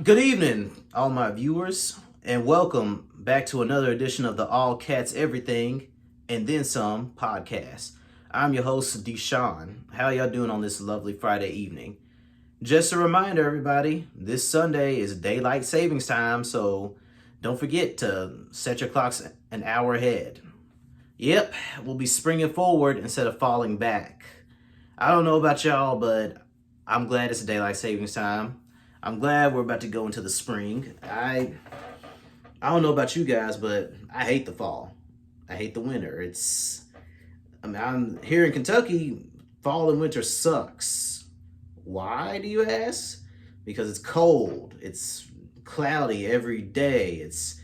Good evening, all my viewers, and welcome back to another edition of the All Cats Everything and Then Some podcast. I'm your host, Deshaun. How y'all doing on this lovely Friday evening? Just a reminder, everybody, this Sunday is daylight savings time, so don't forget to set your clocks an hour ahead. Yep, we'll be springing forward instead of falling back. I don't know about y'all, but I'm glad it's daylight savings time. I'm glad we're about to go into the spring. I don't know about you guys, but I hate the fall. I hate the winter. I'm here in Kentucky. Fall and winter sucks. Why, do you ask? Because it's cold. It's cloudy every day. It's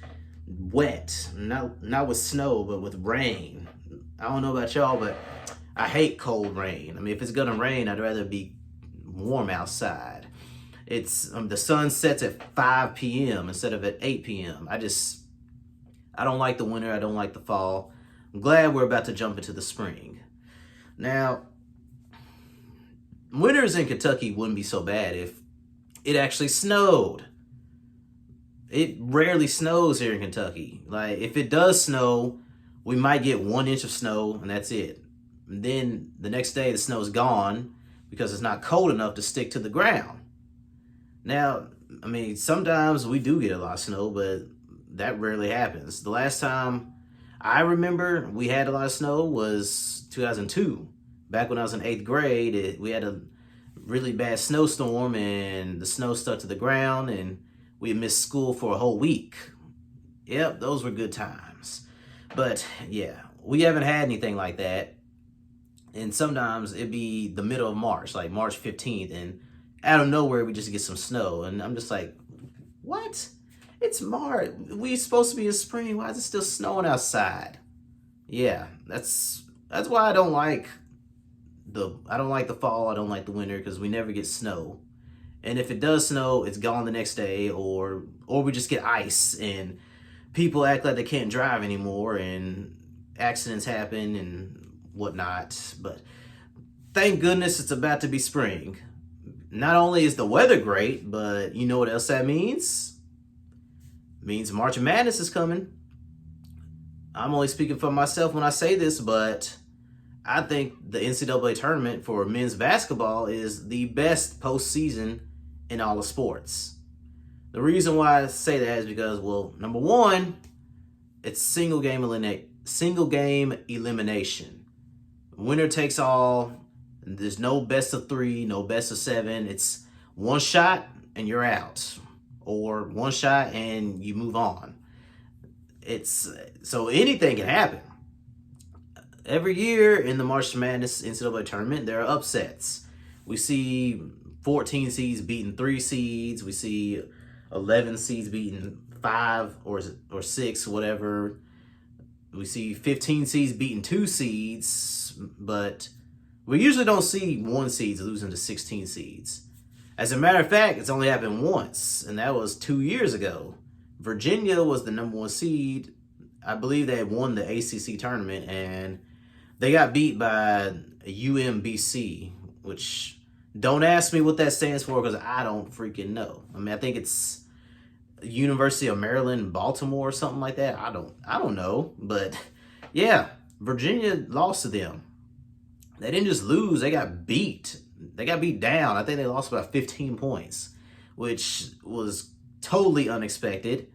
wet. Not with snow, but with rain. I don't know about y'all, but I hate cold rain. I mean, if it's gonna rain, I'd rather be warm outside. It's the sun sets at 5 p.m. instead of at 8 p.m. I don't like the winter. I don't like the fall. I'm glad we're about to jump into the spring. Now, winters in Kentucky wouldn't be so bad if it actually snowed. It rarely snows here in Kentucky. Like, if it does snow, we might get 1 inch of snow and that's it. And then the next day the snow's gone because it's not cold enough to stick to the ground. Now, I mean, sometimes we do get a lot of snow, but that rarely happens. The last time I remember we had a lot of snow was 2002. Back when I was in 8th grade, we had a really bad snowstorm and the snow stuck to the ground and we missed school for a whole week. Yep, those were good times. But yeah, we haven't had anything like that. And sometimes it'd be the middle of March, like March 15th, and out of nowhere we just get some snow. And I'm just like, what? It's March. We supposed to be in spring. Why is it still snowing outside? Yeah, that's why I don't like the fall. I don't like the winter because we never get snow. And if it does snow, it's gone the next day, or we just get ice and people act like they can't drive anymore and accidents happen and whatnot. But thank goodness it's about to be spring. Not only is the weather great, but you know what else that means? It means March Madness is coming. I'm only speaking for myself when I say this, but I think the NCAA tournament for men's basketball is the best postseason in all of sports. The reason why I say that is because, well, number one, it's single game elimination. Winner takes all. There's no best of 3, no best of 7. It's one shot and you're out, or one shot and you move on. So anything can happen. Every year in the March Madness NCAA tournament, there are upsets. We see 14 seeds beating 3 seeds. We see 11 seeds beating 5 or 6, whatever. We see 15 seeds beating 2 seeds, but we usually don't see 1 seeds losing to 16 seeds. As a matter of fact, it's only happened once, and that was 2 years ago. Virginia was the number 1 seed. I believe they had won the ACC tournament, and they got beat by UMBC, which don't ask me what that stands for because I don't freaking know. I mean, I think it's University of Maryland, Baltimore, or something like that. I don't know, but yeah, Virginia lost to them. They didn't just lose, they got beat. They got beat down. I think they lost by 15 points, which was totally unexpected.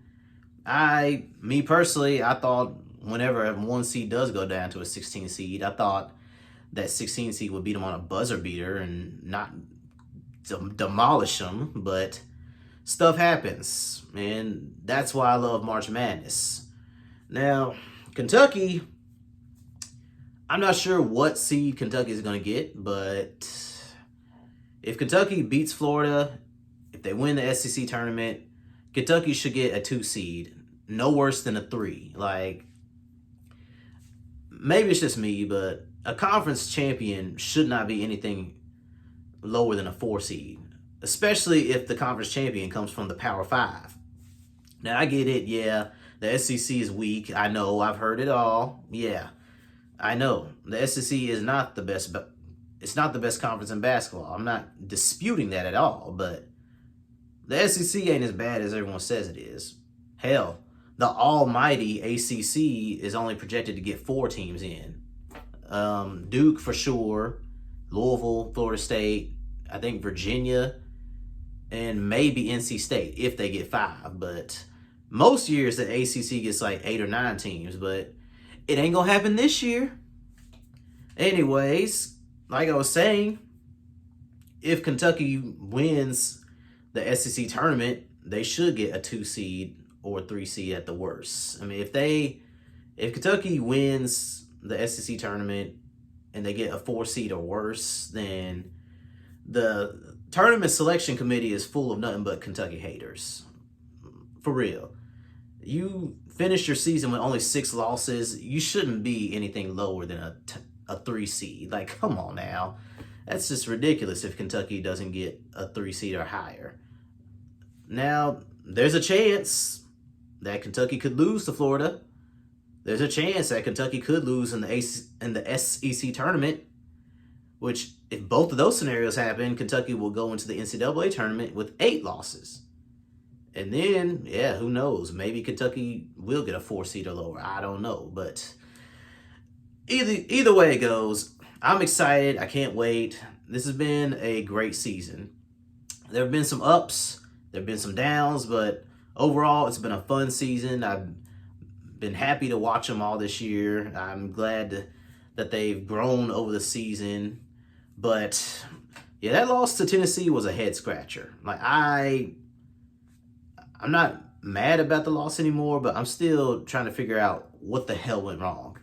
Me personally, I thought whenever 1 seed does go down to a 16 seed, I thought that 16 seed would beat them on a buzzer beater and not demolish them, but stuff happens, and that's why I love March Madness. Now, Kentucky, I'm not sure what seed Kentucky is going to get, but if Kentucky beats Florida, if they win the SEC tournament, Kentucky should get a 2 seed, no worse than a 3. Like, maybe it's just me, but a conference champion should not be anything lower than a 4 seed, especially if the conference champion comes from the Power 5. Now, I get it, yeah, the SEC is weak. I know, I've heard it all. Yeah, I know. The SEC is not the best, but it's not the best conference in basketball. I'm not disputing that at all, but The SEC ain't as bad as everyone says it is. Hell, the almighty ACC is only projected to get 4 teams in. Duke for sure, Louisville, Florida State, I think Virginia, and maybe NC State if they get 5. But most years the ACC gets like 8 or 9 teams, but it ain't gonna happen this year. Anyways, like I was saying, if Kentucky wins the SEC tournament, they should get a 2 seed or 3 seed at the worst. I mean, if Kentucky wins the SEC tournament and they get a 4 seed or worse, then the tournament selection committee is full of nothing but Kentucky haters. For real. You finished your season with only 6 losses. You shouldn't be anything lower than a 3 seed. Like, come on now. That's just ridiculous if Kentucky doesn't get a 3 seed or higher. Now, there's a chance that Kentucky could lose to Florida. There's a chance that Kentucky could lose in the SEC tournament, which, if both of those scenarios happen, Kentucky will go into the NCAA tournament with 8 losses. And then, yeah, who knows? Maybe Kentucky will get a 4 seed or lower. I don't know. But either way it goes, I'm excited. I can't wait. This has been a great season. There have been some ups. There have been some downs. But overall, it's been a fun season. I've been happy to watch them all this year. I'm glad that they've grown over the season. But, yeah, that loss to Tennessee was a head scratcher. Like, I'm not mad about the loss anymore, but I'm still trying to figure out what the hell went wrong.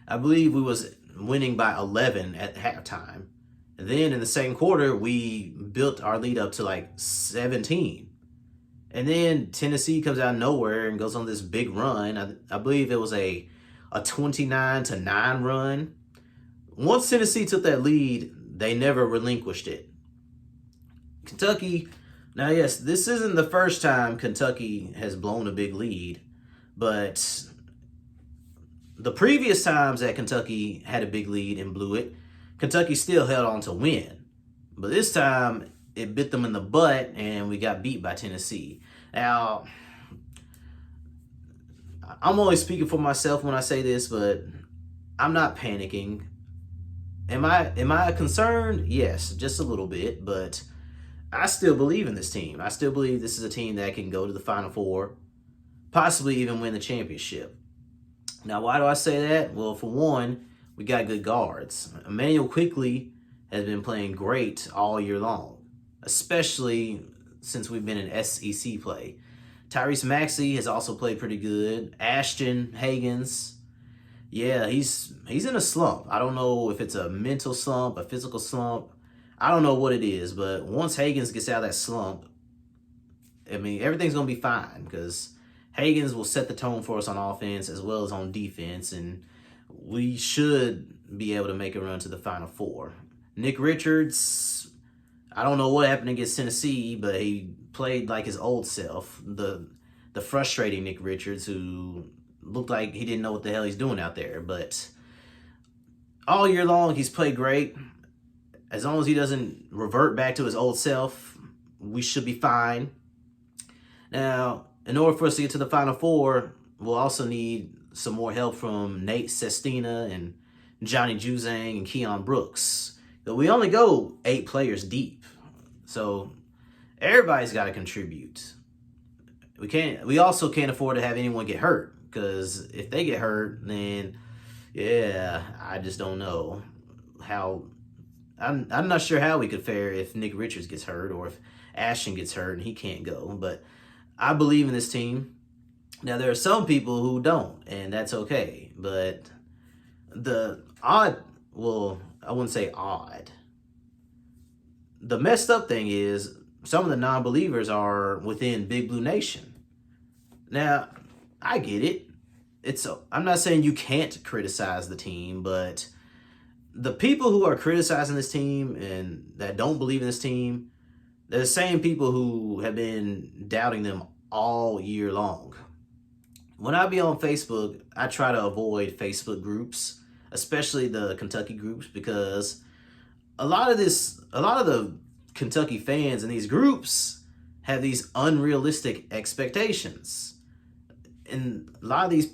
I believe we was winning by 11 at halftime. And then in the second quarter, we built our lead up to like 17. And then Tennessee comes out of nowhere and goes on this big run. I believe it was a 29-9 run. Once Tennessee took that lead, they never relinquished it. Kentucky, now yes, this isn't the first time Kentucky has blown a big lead, but the previous times that Kentucky had a big lead and blew it, Kentucky still held on to win. But this time, it bit them in the butt, and we got beat by Tennessee. Now, I'm only speaking for myself when I say this, but I'm not panicking. Am I concerned? Yes, just a little bit, but I still believe in this team. I still believe this is a team that can go to the Final Four, possibly even win the championship. Now, why do I say that? Well, for one, we got good guards. Emmanuel Quickley has been playing great all year long, especially since we've been in SEC play. Tyrese Maxey has also played pretty good. Ashton Hagans, yeah, he's in a slump. I don't know if it's a mental slump, a physical slump. I don't know what it is, but once Hagans gets out of that slump, I mean, everything's going to be fine because Hagans will set the tone for us on offense as well as on defense, and we should be able to make a run to the Final Four. Nick Richards, I don't know what happened against Tennessee, but he played like his old self. The frustrating Nick Richards, who looked like he didn't know what the hell he's doing out there. But all year long, he's played great. As long as he doesn't revert back to his old self, we should be fine. Now, in order for us to get to the Final Four, we'll also need some more help from Nate Sestina and Johnny Juzang and Keon Brooks. But we only go 8 players deep. So everybody's got to contribute. We also can't afford to have anyone get hurt, because if they get hurt, then yeah, I just don't know how. I'm not sure how we could fare if Nick Richards gets hurt or if Ashton gets hurt and he can't go. But I believe in this team. Now, there are some people who don't, and that's okay. But the odd, well, I wouldn't say odd. The messed up thing is some of the non-believers are within Big Blue Nation. Now, I get it. I'm not saying you can't criticize the team, but the people who are criticizing this team and that don't believe in this team, they're the same people who have been doubting them all year long. When I be on Facebook, I try to avoid Facebook groups, especially the Kentucky groups, because a lot of the Kentucky fans in these groups, have these unrealistic expectations. And a lot of these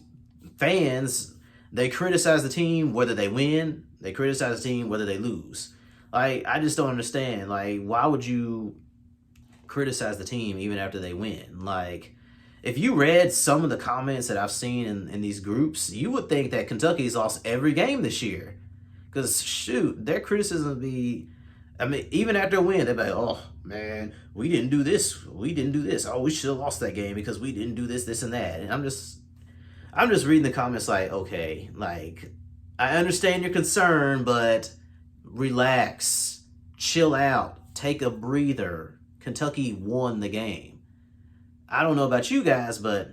fans, they criticize the team whether they win, they criticize the team whether they lose. Like, I just don't understand. Like, why would you criticize the team even after they win? Like, if you read some of the comments that I've seen in these groups, you would think that Kentucky's lost every game this year. Because, shoot, their criticism would be, I mean, even after a win, they'd be like, oh, man, we didn't do this. We didn't do this. Oh, we should have lost that game because we didn't do this, this, and that. And I'm just reading the comments like, okay, like, I understand your concern, but relax, chill out, take a breather. Kentucky won the game. I don't know about you guys, but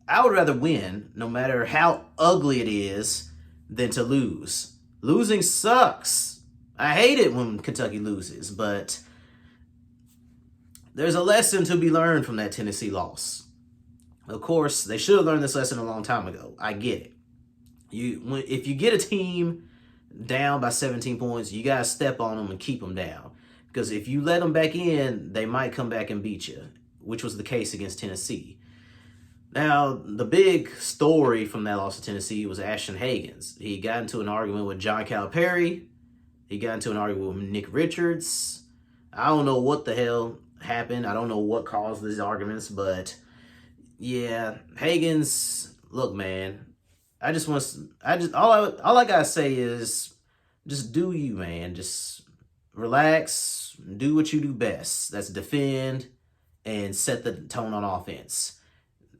I would rather win, no matter how ugly it is, than to lose. Losing sucks. I hate it when Kentucky loses, but there's a lesson to be learned from that Tennessee loss. Of course, they should have learned this lesson a long time ago. I get it. If you get a team down by 17 points, you got to step on them and keep them down. Because if you let them back in, they might come back and beat you, which was the case against Tennessee. Now, the big story from that loss to Tennessee was Ashton Hagans. He got into an argument with John Calipari. He got into an argument with Nick Richards. I don't know what the hell happened. I don't know what caused these arguments, but yeah, Hagans, look, man, all I gotta say is just do you, man. Just relax, do what you do best. That's defend and set the tone on offense.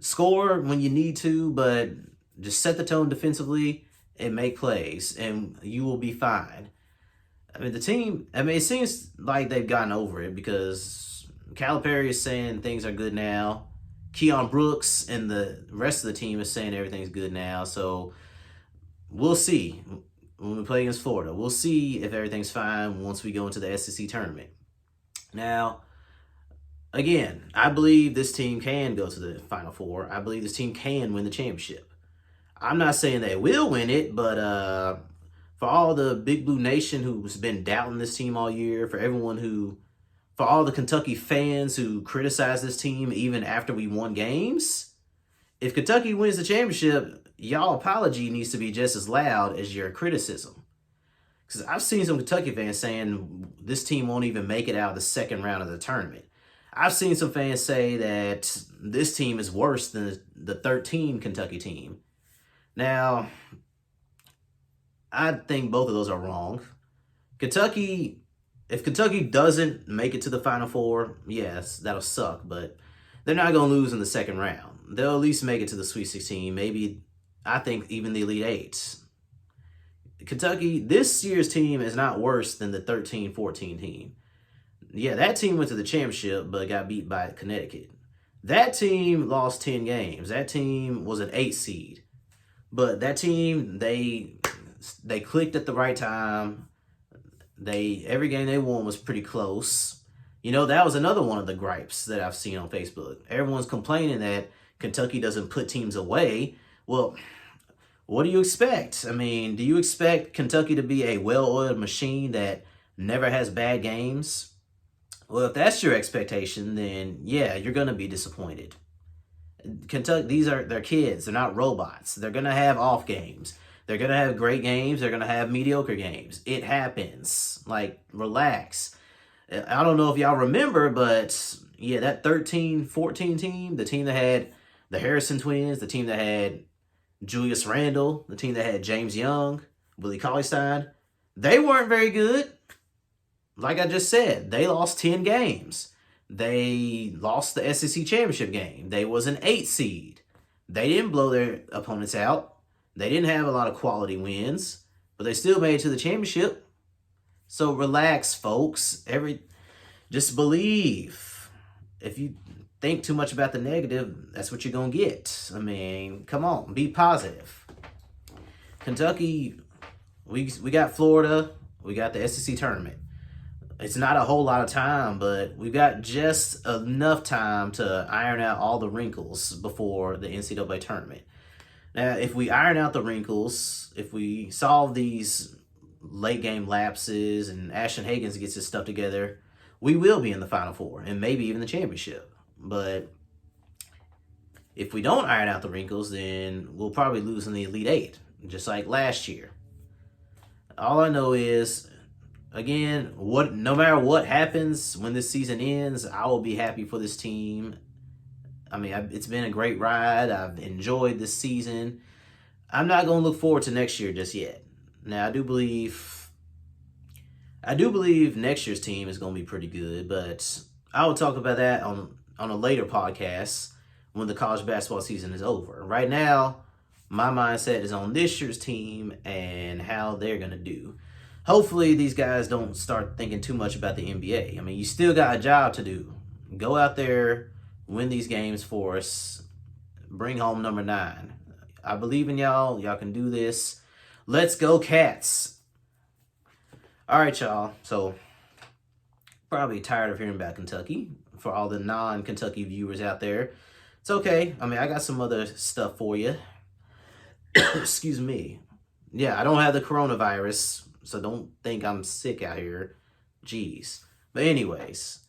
Score when you need to, but just set the tone defensively and make plays, and you will be fine. I mean, it seems like they've gotten over it because Calipari is saying things are good now. Keon Brooks and the rest of the team is saying everything's good now. So we'll see when we play against Florida. We'll see if everything's fine once we go into the SEC tournament. Now, again, I believe this team can go to the Final Four. I believe this team can win the championship. I'm not saying they will win it, but for all the Big Blue Nation who's been doubting this team all year, for all the Kentucky fans who criticize this team even after we won games, if Kentucky wins the championship, y'all apology needs to be just as loud as your criticism. Because I've seen some Kentucky fans saying this team won't even make it out of the second round of the tournament. I've seen some fans say that this team is worse than the 13 Kentucky team. Now, I think both of those are wrong. If Kentucky doesn't make it to the Final Four, yes, that'll suck, but they're not going to lose in the second round. They'll at least make it to the Sweet 16, maybe, I think, even the Elite Eight. Kentucky, this year's team is not worse than the 13-14 team. Yeah, that team went to the championship, but got beat by Connecticut. That team lost 10 games. That team was an 8 seed. But that team, they clicked at the right time. Every game they won was pretty close. You know, that was another one of the gripes that I've seen on Facebook. Everyone's complaining that Kentucky doesn't put teams away. Well, what do you expect? I mean, do you expect Kentucky to be a well-oiled machine that never has bad games? Well, if that's your expectation, then yeah, you're going to be disappointed. Kentucky, they're kids. They're not robots. They're going to have off games. They're going to have great games. They're going to have mediocre games. It happens. Like, relax. I don't know if y'all remember, but yeah, that 13-14 team, the team that had the Harrison twins, the team that had Julius Randle, the team that had James Young, Willie Cauley-Stein, they weren't very good. Like I just said, they lost 10 games. They lost the SEC championship game. They was an 8 seed. They didn't blow their opponents out. They didn't have a lot of quality wins, but they still made it to the championship. So relax, folks. Just believe. If you think too much about the negative, that's what you're going to get. I mean, come on, be positive. Kentucky, we got Florida. We got the SEC tournament. It's not a whole lot of time, but we've got just enough time to iron out all the wrinkles before the NCAA tournament. Now, if we iron out the wrinkles, if we solve these late game lapses and Ashton Hagans gets his stuff together, we will be in the Final Four and maybe even the championship. But if we don't iron out the wrinkles, then we'll probably lose in the Elite Eight, just like last year. All I know is, again, no matter what happens when this season ends, I will be happy for this team. I mean, it's been a great ride. I've enjoyed this season. I'm not going to look forward to next year just yet. Now, I do believe next year's team is going to be pretty good, but I will talk about that on a later podcast when the college basketball season is over. Right now, my mindset is on this year's team and how they're going to do. Hopefully, these guys don't start thinking too much about the NBA. I mean, you still got a job to do. Go out there, win these games for us, bring home number 9. I believe in y'all. Y'all can do this. Let's go, Cats. All right, y'all. So, probably tired of hearing about Kentucky. For all the non-Kentucky viewers out there, it's okay. I mean, I got some other stuff for you. Excuse me. Yeah, I don't have the coronavirus, so don't think I'm sick out here. Jeez. But anyways,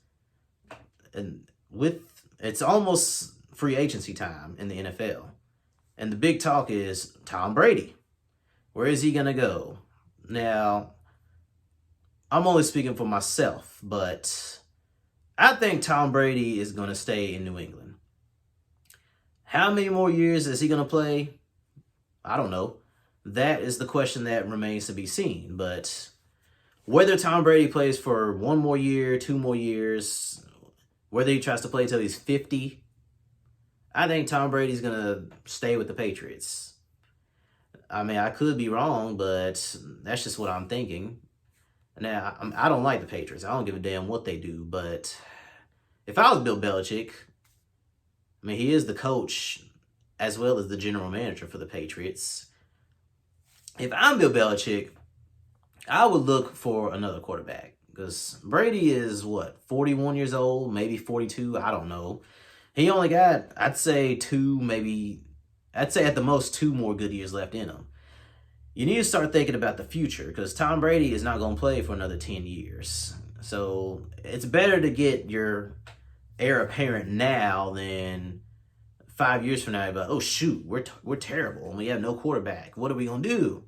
and it's almost free agency time in the NFL. And the big talk is Tom Brady. Where is he going to go? Now, I'm only speaking for myself, but I think Tom Brady is going to stay in New England. How many more years is he going to play? I don't know. That is the question that remains to be seen. But whether Tom Brady plays for 1 more year, 2 more years, whether he tries to play till he's 50, I think Tom Brady's going to stay with the Patriots. I mean, I could be wrong, but that's just what I'm thinking. Now, I don't like the Patriots. I don't give a damn what they do. But if I was Bill Belichick, I mean, he is the coach as well as the general manager for the Patriots. If I'm Bill Belichick, I would look for another quarterback. Because Brady is, 41 years old, maybe 42, I don't know. He only got, I'd say at the most 2 more good years left in him. You need to start thinking about the future because Tom Brady is not going to play for another 10 years. So it's better to get your heir apparent now than 5 years from now. But oh shoot, we're terrible and we have no quarterback. What are we going to do?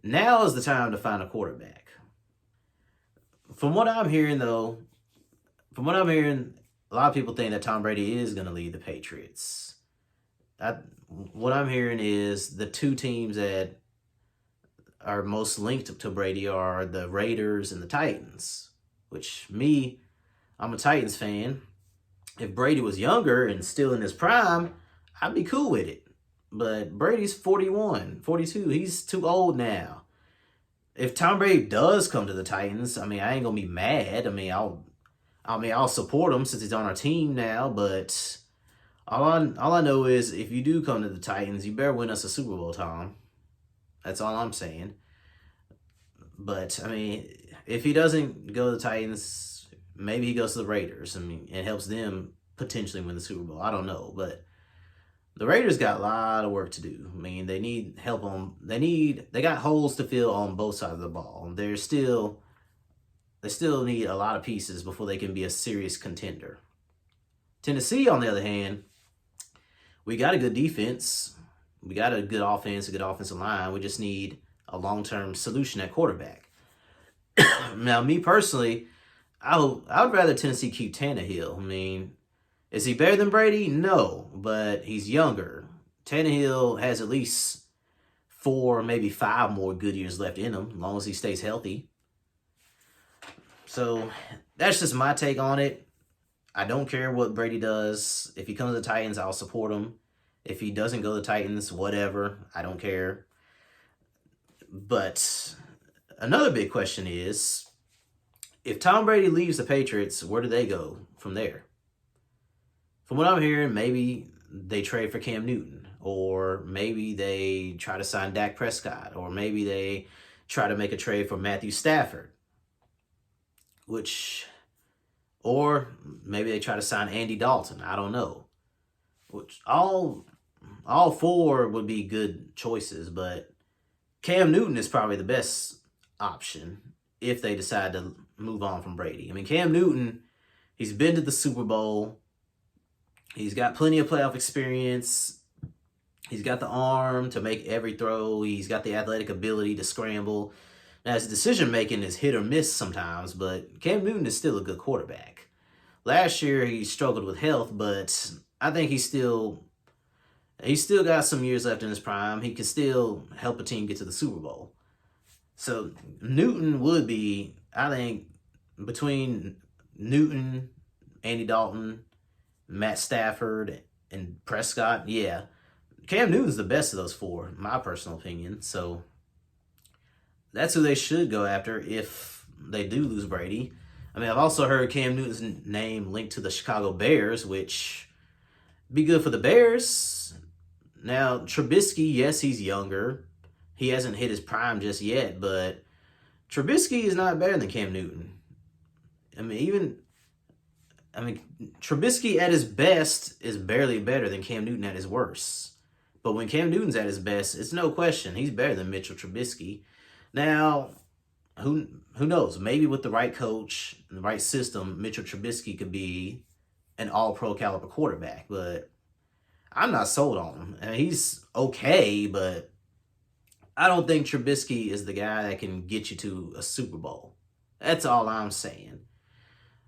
Now is the time to find a quarterback. From what I'm hearing, a lot of people think that Tom Brady is going to lead the Patriots. What I'm hearing is the 2 teams that are most linked to Brady are the Raiders and the Titans, which I'm a Titans fan. If Brady was younger and still in his prime, I'd be cool with it. But Brady's 41, 42. He's too old now. If Tom Brady does come to the Titans, I mean, I ain't gonna be mad. I'll support him since he's on our team now. But all I know is if you do come to the Titans, you better win us a Super Bowl, Tom. That's all I'm saying. But I mean, if he doesn't go to the Titans, maybe he goes to the Raiders. I mean, it helps them potentially win the Super Bowl. I don't know, but the Raiders got a lot of work to do. I mean, they need help they got holes to fill on both sides of the ball. They still need a lot of pieces before they can be a serious contender. Tennessee, on the other hand, we got a good defense. We got a good offense, a good offensive line. We just need a long-term solution at quarterback. Now, me personally, I would rather Tennessee keep Tannehill. I mean, is he better than Brady? No, but he's younger. Tannehill has at least 4, maybe 5 more good years left in him, as long as he stays healthy. So that's just my take on it. I don't care what Brady does. If he comes to the Titans, I'll support him. If he doesn't go to the Titans, whatever. I don't care. But another big question is, if Tom Brady leaves the Patriots, where do they go from there? From what I'm hearing, maybe they trade for Cam Newton. Or maybe they try to sign Dak Prescott. Or maybe they try to make a trade for Matthew Stafford. Or maybe they try to sign Andy Dalton. I don't know. Which all 4 would be good choices, but Cam Newton is probably the best option if they decide to move on from Brady. I mean, Cam Newton, he's been to the Super Bowl. He's got plenty of playoff experience. He's got the arm to make every throw. He's got the athletic ability to scramble. Now, his decision making is hit or miss sometimes, but Cam Newton is still a good quarterback. Last year, he struggled with health, but I think he's still got some years left in his prime. He can still help a team get to the Super Bowl. So Newton would be, I think, between Newton, Andy Dalton, Matt Stafford, and Prescott, yeah. Cam Newton's the best of those four, in my personal opinion. So that's who they should go after if they do lose Brady. I mean, I've also heard Cam Newton's name linked to the Chicago Bears, which be good for the Bears. Now, Trubisky, yes, he's younger. He hasn't hit his prime just yet, but Trubisky is not better than Cam Newton. Trubisky at his best is barely better than Cam Newton at his worst. But when Cam Newton's at his best, it's no question he's better than Mitchell Trubisky. Now, who knows? Maybe with the right coach and the right system, Mitchell Trubisky could be an all-pro caliber quarterback. But I'm not sold on him. I mean, he's okay, but I don't think Trubisky is the guy that can get you to a Super Bowl. That's all I'm saying.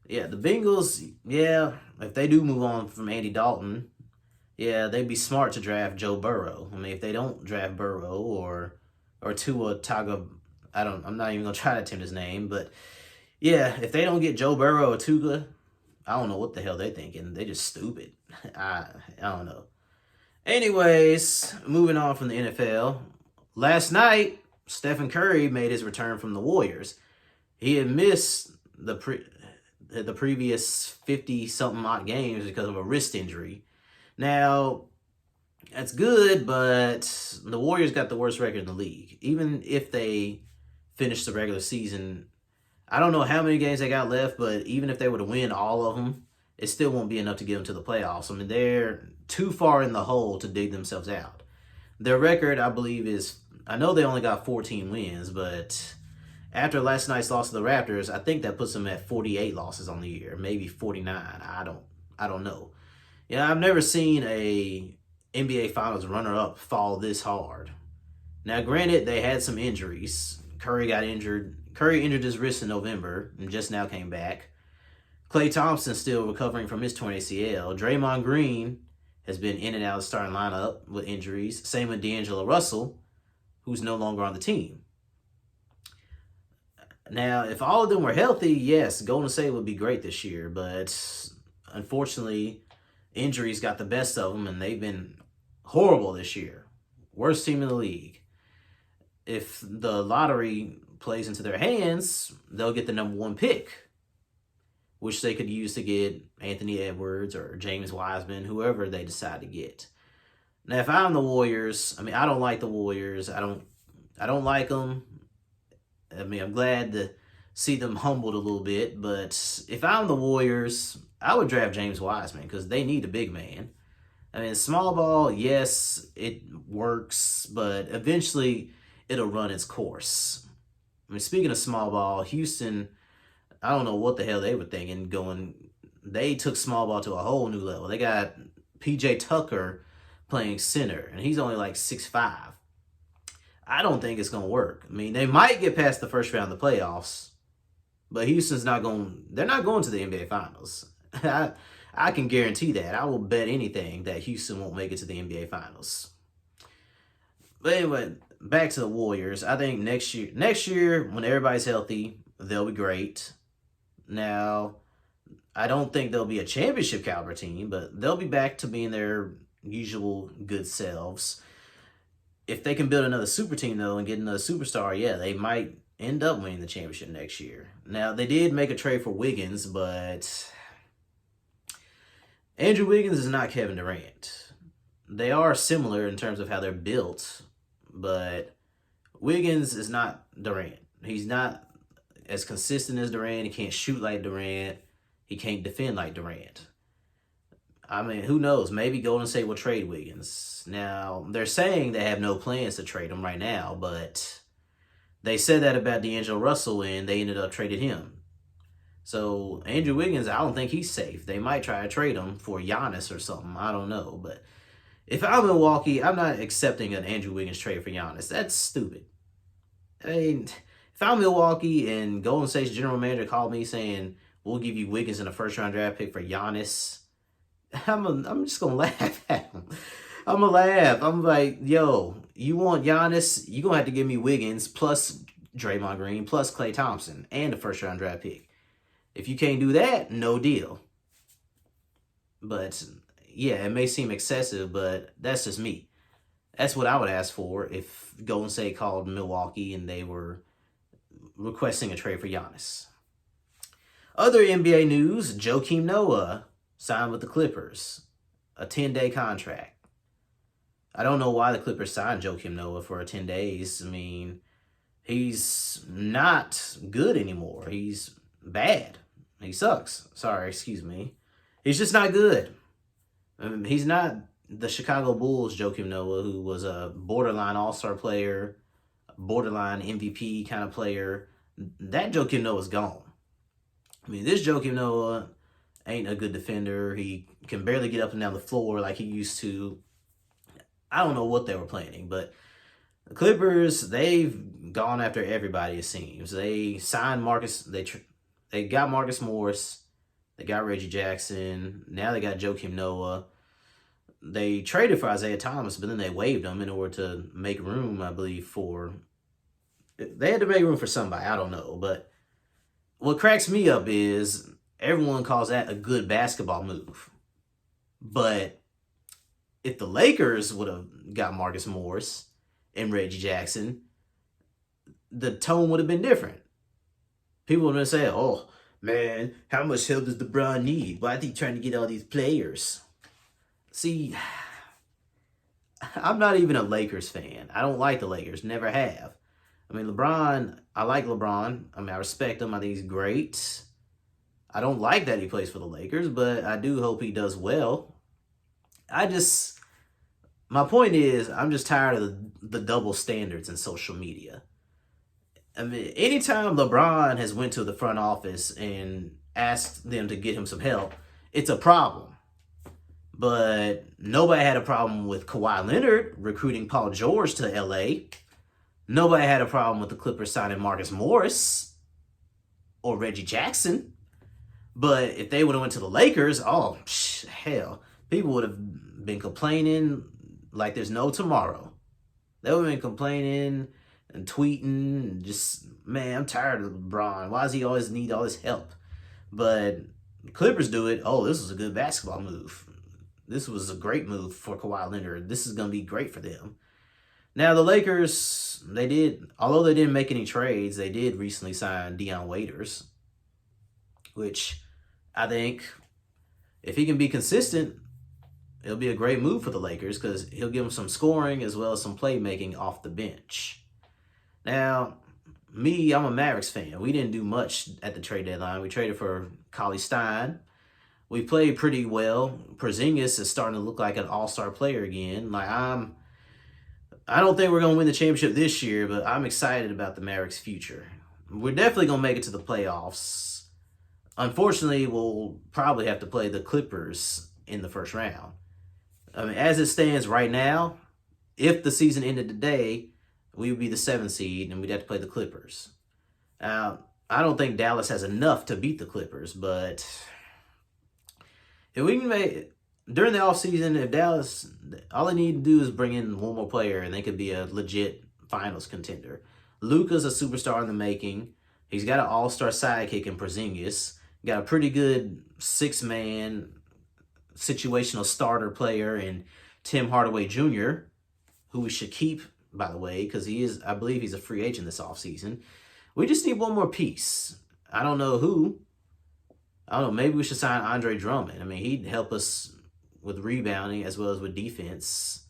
Yeah, the Bengals, yeah, if they do move on from Andy Dalton, yeah, they'd be smart to draft Joe Burrow. I mean, if they don't draft Burrow or Tua Taga, I'm not even gonna try to attempt his name, but yeah, if they don't get Joe Burrow or Tua, I don't know what the hell they're thinking. They're just stupid. I don't know. Anyways, moving on from the NFL. Last night, Stephen Curry made his return from the Warriors. He had missed the previous 50-something odd games because of a wrist injury. Now, that's good, but the Warriors got the worst record in the league. Even if they finish the regular season, I don't know how many games they got left, but even if they were to win all of them, it still won't be enough to get them to the playoffs. I mean, they're too far in the hole to dig themselves out. Their record, I believe, is, I know they only got 14 wins, but after last night's loss to the Raptors, I think that puts them at 48 losses on the year, maybe 49. I don't know. Yeah, I've never seen a NBA Finals runner-up fall this hard. Now, granted, they had some injuries. Curry got injured. Curry injured his wrist in November and just now came back. Klay Thompson's still recovering from his torn ACL. Draymond Green has been in and out of the starting lineup with injuries. Same with D'Angelo Russell, who's no longer on the team. Now, if all of them were healthy, yes, Golden State would be great this year. But unfortunately, injuries got the best of them, and they've been horrible this year. Worst team in the league. If the lottery plays into their hands, they'll get the number one pick, which they could use to get Anthony Edwards or James Wiseman, whoever they decide to get. Now, if I'm the Warriors, I mean, I don't like the Warriors. I don't like them. I mean, I'm glad to see them humbled a little bit, but if I'm the Warriors, I would draft James Wiseman because they need a big man. I mean, small ball, yes, it works, but eventually it'll run its course. I mean, speaking of small ball, Houston, I don't know what the hell they were thinking they took small ball to a whole new level. They got PJ Tucker playing center, and he's only like 6'5". I don't think it's going to work. I mean, they might get past the first round of the playoffs, but Houston's they're not going to the NBA Finals. I can guarantee that. I will bet anything that Houston won't make it to the NBA Finals. But anyway, back to the Warriors. I think next year, when everybody's healthy, they'll be great. Now, I don't think they'll be a championship caliber team, but they'll be back to being their usual good selves. If they can build another super team, though, and get another superstar, yeah, they might end up winning the championship next year. Now, they did make a trade for Wiggins, but Andrew Wiggins is not Kevin Durant. They are similar in terms of how they're built, but Wiggins is not Durant. He's not as consistent as Durant. He can't shoot like Durant. He can't defend like Durant. I mean, who knows? Maybe Golden State will trade Wiggins. Now, they're saying they have no plans to trade him right now, but they said that about D'Angelo Russell, and they ended up trading him. So Andrew Wiggins, I don't think he's safe. They might try to trade him for Giannis or something. I don't know. But if I'm Milwaukee, I'm not accepting an Andrew Wiggins trade for Giannis. That's stupid. I mean, if I'm Milwaukee and Golden State's general manager called me saying, we'll give you Wiggins in a first-round draft pick for Giannis, I'm just going to laugh at him. I'm going to laugh. I'm like, yo, you want Giannis? You're going to have to give me Wiggins plus Draymond Green plus Klay Thompson and a first-round draft pick. If you can't do that, no deal. But, yeah, it may seem excessive, but that's just me. That's what I would ask for if Golden State called Milwaukee and they were requesting a trade for Giannis. Other NBA news, Joakim Noah signed with the Clippers, a 10-day contract. I don't know why the Clippers signed Joakim Noah for 10 days. I mean, he's not good anymore. He's bad. He sucks. Sorry, excuse me. He's just not good. I mean, he's not the Chicago Bulls Joakim Noah, who was a borderline all-star player, borderline MVP kind of player. That Joakim Noah's gone. I mean, this Joakim Noah ain't a good defender. He can barely get up and down the floor like he used to. I don't know what they were planning, but the Clippers, they've gone after everybody, it seems. They signed Marcus. They got Marcus Morris. They got Reggie Jackson. Now they got Joakim Noah. They traded for Isaiah Thomas, but then they waived him in order to make room, I believe, for... They had to make room for somebody. I don't know. But what cracks me up is everyone calls that a good basketball move. But if the Lakers would have got Marcus Morris and Reggie Jackson, the tone would have been different. People would have said, oh, man, how much help does LeBron need? Why is he trying to get all these players? See, I'm not even a Lakers fan. I don't like the Lakers. Never have. I mean, LeBron, I like LeBron. I mean, I respect him. I think he's great. I don't like that he plays for the Lakers, but I do hope he does well. My point is, I'm just tired of the double standards in social media. I mean, anytime LeBron has went to the front office and asked them to get him some help, it's a problem. But nobody had a problem with Kawhi Leonard recruiting Paul George to LA. Nobody had a problem with the Clippers signing Marcus Morris or Reggie Jackson. But if they would have went to the Lakers, hell, people would have been complaining like there's no tomorrow. They would have been complaining and tweeting and just, man, I'm tired of LeBron. Why does he always need all this help? But the Clippers do it. Oh, this was a good basketball move. This was a great move for Kawhi Leonard. This is going to be great for them. Now, the Lakers, although they didn't make any trades, they did recently sign Dion Waiters, which I think if he can be consistent, it'll be a great move for the Lakers because he'll give them some scoring as well as some playmaking off the bench. Now, I'm a Mavericks fan. We didn't do much at the trade deadline. We traded for Cauley Stein. We played pretty well. Porzingis is starting to look like an all-star player again. I don't think we're going to win the championship this year, but I'm excited about the Mavericks' future. We're definitely going to make it to the playoffs. Unfortunately, we'll probably have to play the Clippers in the first round. I mean, as it stands right now, if the season ended today, we would be the 7th seed, and we'd have to play the Clippers. Now, I don't think Dallas has enough to beat the Clippers, but if we can during the offseason, if Dallas, all they need to do is bring in one more player, and they could be a legit finals contender. Luka's a superstar in the making. He's got an all-star sidekick in Porzingis. Got a pretty good 6-man situational starter player in Tim Hardaway Jr., who we should keep, by the way, because I believe he's a free agent this offseason. We just need one more piece. I don't know who. I don't know, maybe we should sign Andre Drummond. I mean, he'd help us with rebounding as well as with defense.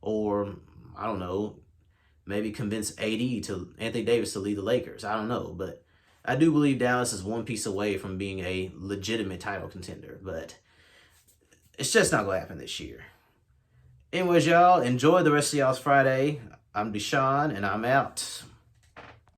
Or, I don't know, maybe convince Anthony Davis to lead the Lakers. I don't know, but I do believe Dallas is one piece away from being a legitimate title contender, but it's just not going to happen this year. Anyways, y'all, enjoy the rest of y'all's Friday. I'm Deshaun, and I'm out.